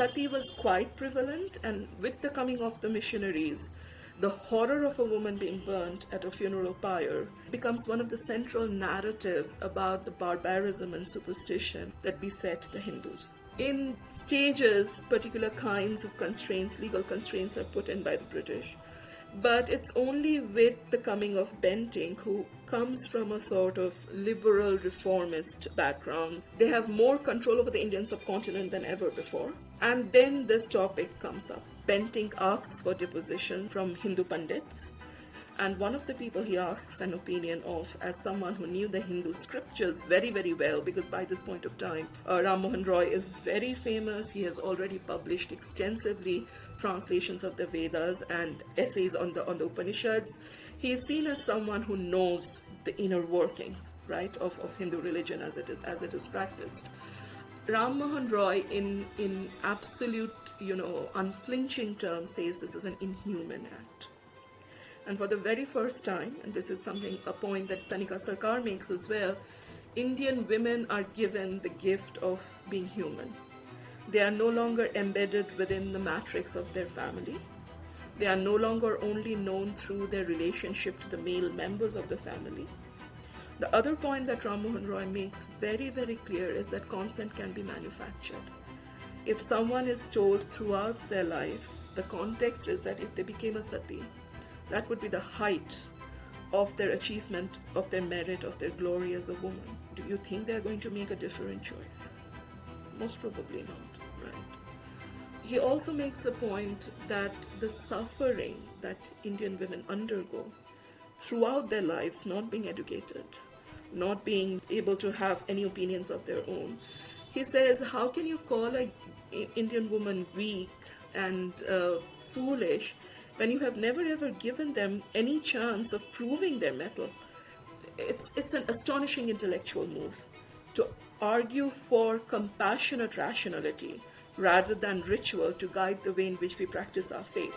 Sati was quite prevalent, and with the coming of the missionaries, the horror of a woman being burnt at a funeral pyre becomes one of the central narratives about the barbarism and superstition that beset the Hindus. In stages, particular kinds of constraints, legal constraints, are put in by the British. But it's only with the coming of Bentinck, who comes from a sort of liberal reformist background. They have more control over the Indian subcontinent than ever before. And then this topic comes up. Bentinck asks for deposition from Hindu Pandits. And one of the people he asks an opinion of, as someone who knew the Hindu scriptures very, very well, because by this point of time, Rammohun Roy is very famous. He has already published extensively translations of the Vedas and essays on the Upanishads. He is seen as someone who knows the inner workings, right, of Hindu religion as it is practiced. Rammohun Roy, in absolute, unflinching terms, says this is an inhuman act. And for the very first time, and this is a point that Tanika Sarkar makes as well, Indian women are given the gift of being human. They are no longer embedded within the matrix of their family. They are no longer only known through their relationship to the male members of the family. The other point that Rammohun Roy makes very, very clear is that consent can be manufactured. If someone is told throughout their life, the context is that if they became a sati, that would be the height of their achievement, of their merit, of their glory as a woman. Do you think they're going to make a different choice? Most probably not, right? He also makes a point that the suffering that Indian women undergo throughout their lives, not being educated, not being able to have any opinions of their own, he says, how can you call an Indian woman weak and foolish when you have never ever given them any chance of proving their mettle? It's an astonishing intellectual move to argue for compassionate rationality rather than ritual to guide the way in which we practice our faith.